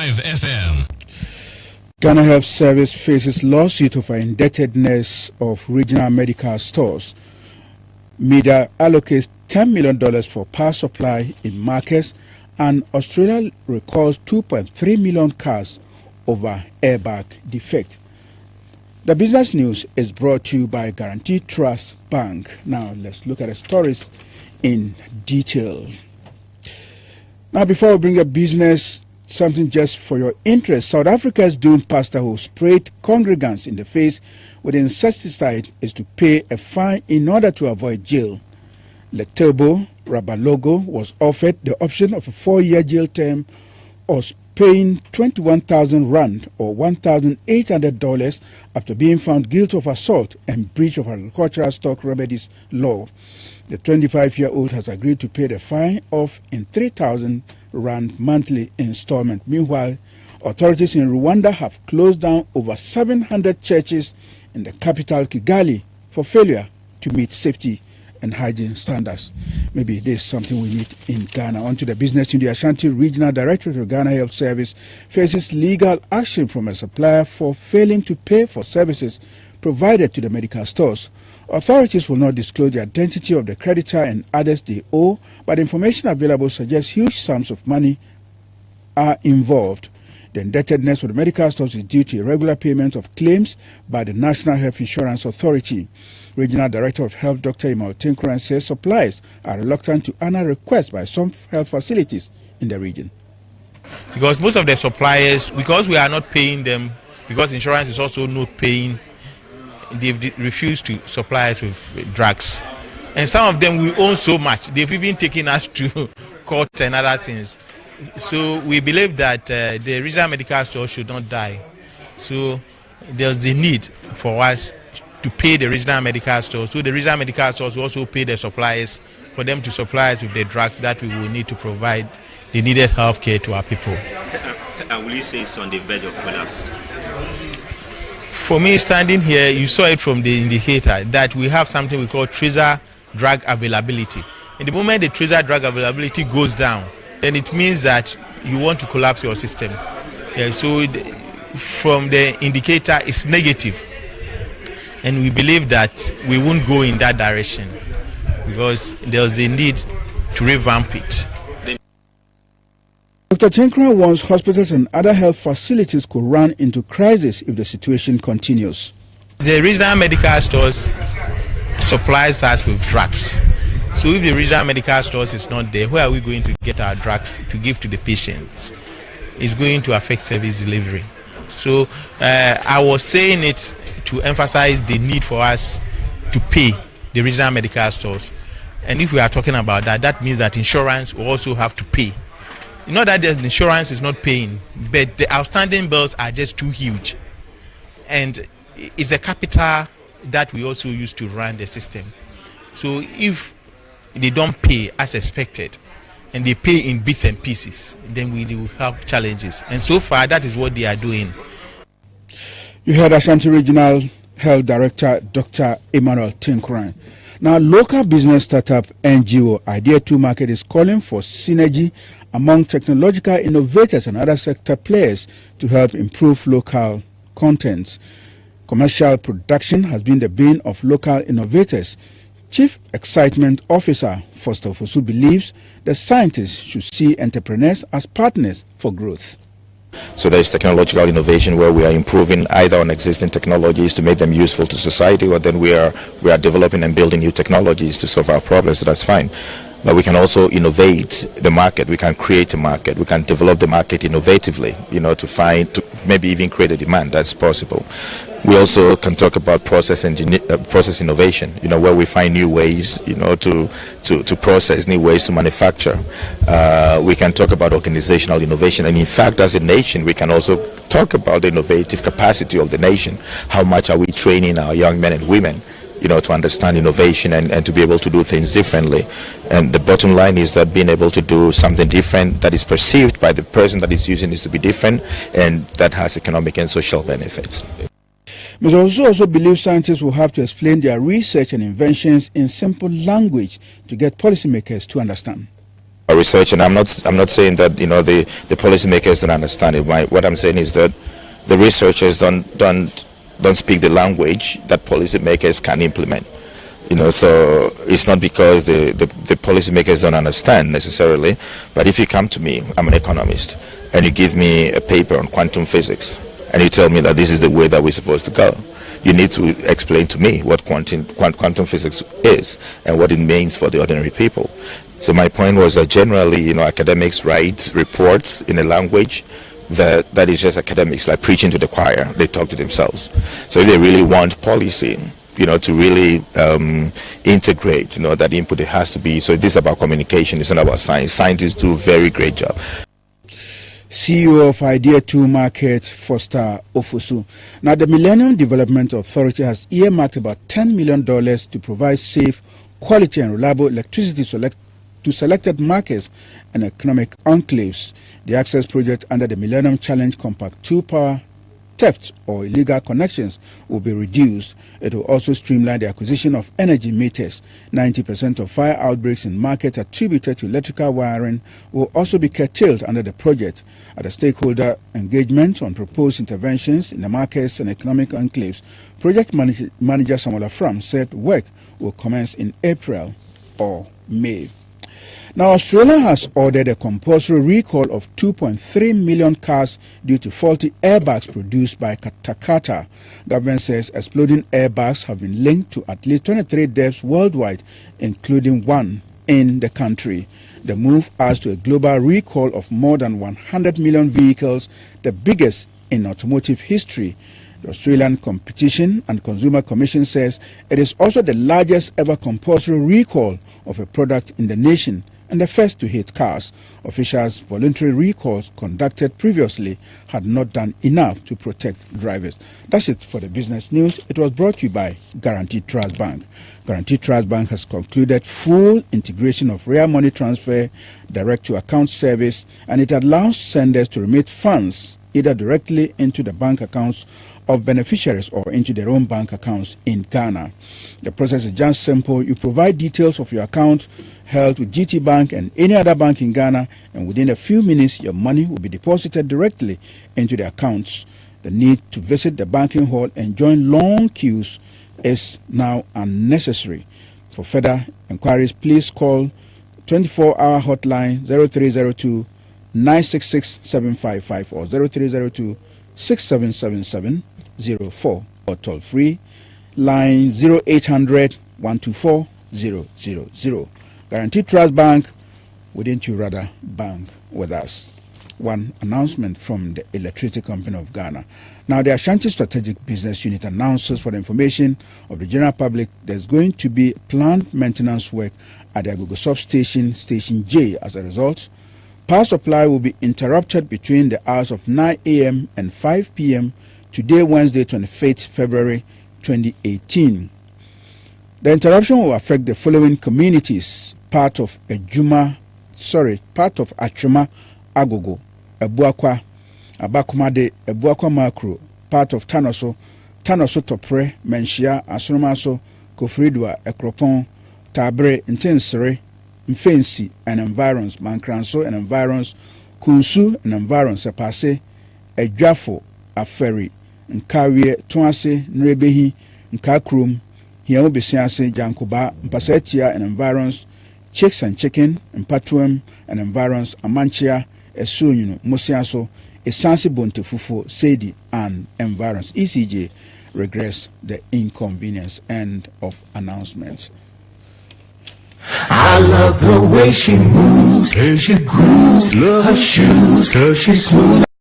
105 FM. Ghana Health Service faces lawsuit over indebtedness of regional medical stores. Media allocates $10 million for power supply in markets, and Australia recalls 2.3 million cars over airbag defect. The business news is brought to you by Guarantee Trust Bank. Now let's look at the stories in detail. Now, before we bring up business, something just for your interest. South Africa's doomed pastor who sprayed congregants in the face with insecticide is to pay a fine in order to avoid jail. Letebo Rabalogo was offered the option of a 4-year jail term or paying 21,000 rand or $1,800 after being found guilty of assault and breach of agricultural stock remedies law. The 25-year-old has agreed to pay the fine off in 3,000 rand monthly installment. Meanwhile, authorities in Rwanda have closed down over 700 churches in the capital Kigali for failure to meet safety and hygiene standards. Maybe there's something we need in Ghana. On to the business in the Ashanti Regional Directorate of Ghana Health Service faces legal action from a supplier for failing to pay for services provided to the medical stores. Authorities will not disclose the identity of the creditor and others they owe, but information available suggests huge sums of money are involved. The indebtedness for the medical stores is due to irregular payment of claims by the National Health Insurance Authority. Regional Director of Health Dr. Imal Tinkuran says suppliers are reluctant to honor requests by some health facilities in the region. Because most of the suppliers, because we are not paying them, because insurance is also not paying, they've refused to supply us with drugs. And some of them we own so much, they've even taken us to court and other things. So we believe that the regional medical store should not die. So there's the need for us to pay the regional medical stores. So the regional medical stores will also pay the suppliers for them to supply us with the drugs that we will need to provide the needed health care to our people. And will you say it's on the verge of collapse? For me, standing here, you saw it from the indicator that we have something we call tracer drug availability. In the moment the tracer drug availability goes down, then it means that you want to collapse your system. So from the indicator, it's negative. And we believe that we won't go in that direction because there's a need to revamp it. Dr. Tinkuran warns hospitals and other health facilities could run into crisis if the situation continues. The regional medical stores supplies us with drugs. So if the regional medical stores is not there, where are we going to get our drugs to give to the patients? It's going to affect service delivery. So I was saying it to emphasize the need for us to pay the regional medical stores. And if we are talking about that, that means that insurance will also have to pay. Not that the insurance is not paying, but the outstanding bills are just too huge. And it's the capital that we also use to run the system. So if they don't pay as expected, and they pay in bits and pieces, then we will have challenges. And so far, that is what they are doing. You heard Ashanti Regional Health Director Dr. Emmanuel Tinkuran. Now, local business startup NGO Idea 2 Market is calling for synergy among technological innovators and other sector players to help improve local contents. Commercial production has been the bane of local innovators. Chief Excitement Officer Foster Fosu believes that scientists should see entrepreneurs as partners for growth. So there is technological innovation where we are improving either on existing technologies to make them useful to society, or then we are developing and building new technologies to solve our problems. So that's fine. But we can also innovate the market. We can create a market. We can develop the market innovatively, to maybe even create a demand. That's possible. We also can talk about process innovation, where we find new ways, to process, new ways to manufacture. We can talk about organizational innovation, and in fact, as a nation, we can also talk about the innovative capacity of the nation. How much are we training our young men and women, to understand innovation and to be able to do things differently? And the bottom line is that being able to do something different that is perceived by the person that is using it to be different, and that has economic and social benefits. Ms. Osu also believes scientists will have to explain their research and inventions in simple language to get policymakers to understand. research, and I'm not saying that the policymakers don't understand it. What I'm saying is that the researchers don't speak the language that policymakers can implement. So it's not because the policymakers don't understand necessarily, but if you come to me, I'm an economist, and you give me a paper on quantum physics, and you tell me that this is the way that we're supposed to go, you need to explain to me what quantum physics is and what it means for the ordinary people. So my point was that generally, academics write reports in a language that is just academics, like preaching to the choir. They talk to themselves. So if they really want policy, to really integrate, that input, it has to be. So this is about communication. It's not about science. Scientists do a very great job. CEO of Idea 2 Market, Foster Ofosu. Now, the Millennium Development Authority has earmarked about $10 million to provide safe, quality and reliable electricity to selected markets and economic enclaves. The access project under the Millennium Challenge Compact 2 power theft or illegal connections will be reduced. It will also streamline the acquisition of energy meters. 90% of fire outbreaks in markets attributed to electrical wiring will also be curtailed under the project. At the stakeholder engagement on proposed interventions in the markets and economic enclaves, project manager Samuel Afram said work will commence in April or May. Now, Australia has ordered a compulsory recall of 2.3 million cars due to faulty airbags produced by Takata. Government says exploding airbags have been linked to at least 23 deaths worldwide, including one in the country. The move adds to a global recall of more than 100 million vehicles, the biggest in automotive history. The Australian Competition and Consumer Commission says it is also the largest ever compulsory recall of a product in the nation and the first to hit cars. Officials' voluntary recalls conducted previously had not done enough to protect drivers. That's it for the business news. It was brought to you by Guaranteed Trust Bank. Guaranteed Trust Bank has concluded full integration of real money transfer, direct-to-account service, and it allows senders to remit funds either directly into the bank accounts of beneficiaries or into their own bank accounts in Ghana. The process is just simple. You provide details of your account held with GT Bank and any other bank in Ghana, and within a few minutes, your money will be deposited directly into the accounts. The need to visit the banking hall and join long queues is now unnecessary. For further inquiries, please call 24-hour hotline 0302 966 755 or 0302 677704 or toll free line 0800 124 000. Guaranteed Trust Bank, wouldn't you rather bank with us? One announcement from the Electricity Company of Ghana. Now, the Ashanti Strategic Business Unit announces for the information of the general public there's going to be planned maintenance work at the Agogo substation, Station J. As a result, power supply will be interrupted between the hours of 9 a.m. and 5 p.m. today, Wednesday, 25th February 2018. The interruption will affect the following communities: part of Atwema Agogo, Ebuakwa, Abakumade, Ebuakwa Makro, part of Tanoso Topre, Menshia, Asromaso, Kofridwa, Ekropon, Tabre, Intensere, Mfensi and environs, Mankranso and environs, Kunsu and environs, Sepase, Edjafo, Aferi, Nkawie, Tuase, Nrebehi, Nkakrum, Hiaobesiase, Jankuba, Mpasetia and environs, Chicks and Chicken, Mpatuem and environs, Amanchia, Esunyuno, Mosiaso, Esansi Bontefufo, SAEED and environs. ECJ regrets the inconvenience. End of announcement. I love the way she moves, she grooves, love her shoes, she's smooth.